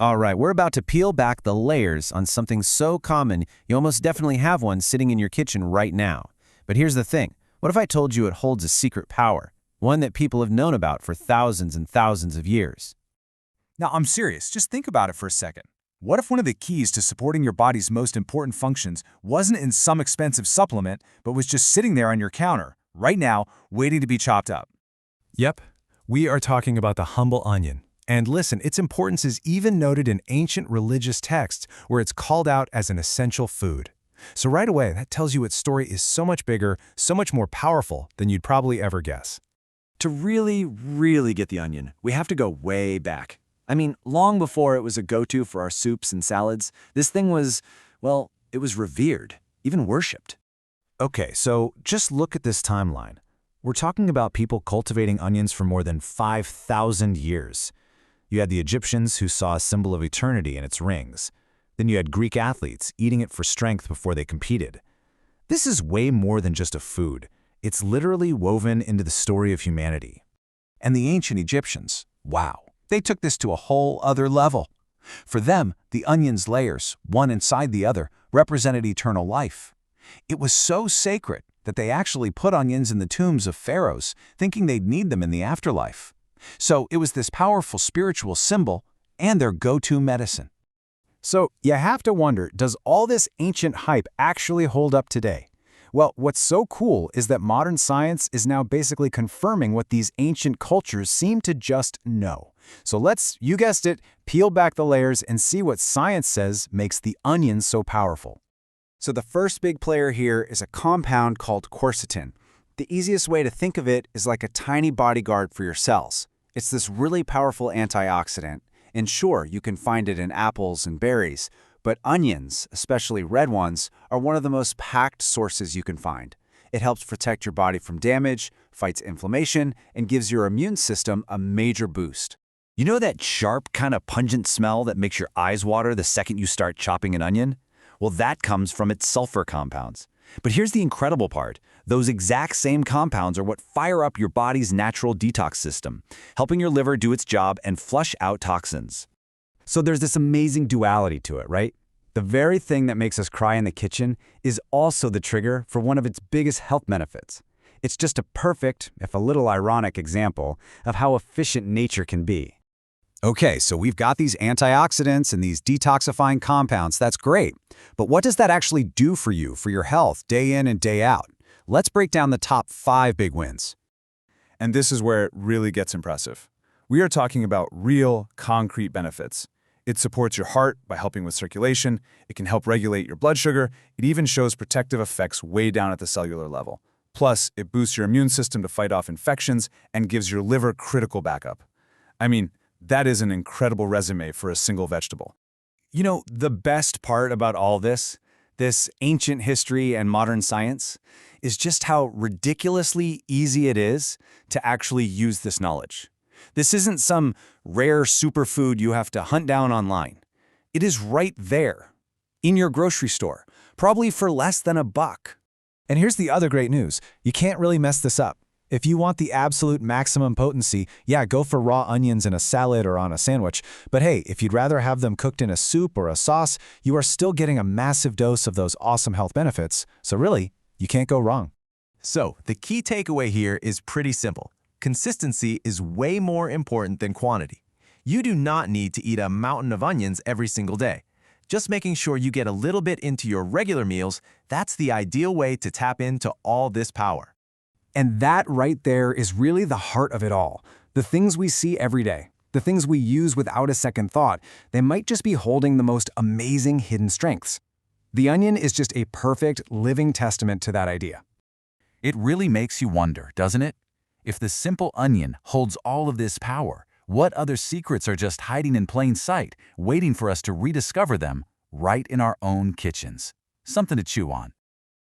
All right, we're about to peel back the layers on something so common you almost definitely have one sitting in your kitchen right now. But here's the thing. What if I told you it holds a secret power, one that people have known about for thousands and thousands of years? Now, I'm serious. Just think about it for a second. What if one of the keys to supporting your body's most important functions wasn't in some expensive supplement, but was just sitting there on your counter, right now, waiting to be chopped up? Yep, we are talking about the humble onion. And listen, its importance is even noted in ancient religious texts where it's called out as an essential food. So right away, that tells you its story is so much bigger, so much more powerful than you'd probably ever guess. To really get the onion, we have to go way back. I mean, long before it was a go-to for our soups and salads, this thing was, well, it was revered, even worshipped. Okay, so just look at this timeline. We're talking about people cultivating onions for more than 5,000 years. You had the Egyptians who saw a symbol of eternity in its rings. Then you had Greek athletes eating it for strength before they competed. This is way more than just a food. It's literally woven into the story of humanity. And the ancient Egyptians, wow, they took this to a whole other level. For them, the onion's layers, one inside the other, represented eternal life. It was so sacred that they actually put onions in the tombs of pharaohs, thinking they'd need them in the afterlife. So it was this powerful spiritual symbol and their go-to medicine. So you have to wonder, does all this ancient hype actually hold up today? Well, what's so cool is that modern science is now basically confirming what these ancient cultures seem to just know. So let's, you guessed it, peel back the layers and see what science says makes the onion so powerful. So the first big player here is a compound called quercetin. The easiest way to think of it is like a tiny bodyguard for your cells. It's this really powerful antioxidant, and sure, you can find it in apples and berries, but onions, especially red ones, are one of the most packed sources you can find. It helps protect your body from damage, fights inflammation, and gives your immune system a major boost. You know that sharp, kind of pungent smell that makes your eyes water the second you start chopping an onion? Well, that comes from its sulfur compounds. But here's the incredible part. Those exact same compounds are what fire up your body's natural detox system, helping your liver do its job and flush out toxins. So there's this amazing duality to it, right? The very thing that makes us cry in the kitchen is also the trigger for one of its biggest health benefits. It's just a perfect, if a little ironic, example of how efficient nature can be. Okay, so we've got these antioxidants and these detoxifying compounds. That's great. But what does that actually do for you, for your health, day in and day out? Let's break down the top 5 big wins. And this is where it really gets impressive. We are talking about real, concrete benefits. It supports your heart by helping with circulation. It can help regulate your blood sugar. It even shows protective effects way down at the cellular level. Plus, it boosts your immune system to fight off infections and gives your liver critical backup. I mean, that is an incredible resume for a single vegetable. You know, the best part about all this ancient history and modern science, is just how ridiculously easy it is to actually use this knowledge. This isn't some rare superfood you have to hunt down online. It is right there, in your grocery store, probably for less than $1. And here's the other great news. You can't really mess this up. If you want the absolute maximum potency, yeah, go for raw onions in a salad or on a sandwich. But hey, if you'd rather have them cooked in a soup or a sauce, you are still getting a massive dose of those awesome health benefits. So really, you can't go wrong. So, the key takeaway here is pretty simple. Consistency is way more important than quantity. You do not need to eat a mountain of onions every single day. Just making sure you get a little bit into your regular meals, that's the ideal way to tap into all this power. And that right there is really the heart of it all. The things we see every day, the things we use without a second thought, they might just be holding the most amazing hidden strengths. The onion is just a perfect living testament to that idea. It really makes you wonder, doesn't it? If the simple onion holds all of this power, what other secrets are just hiding in plain sight, waiting for us to rediscover them right in our own kitchens? Something to chew on.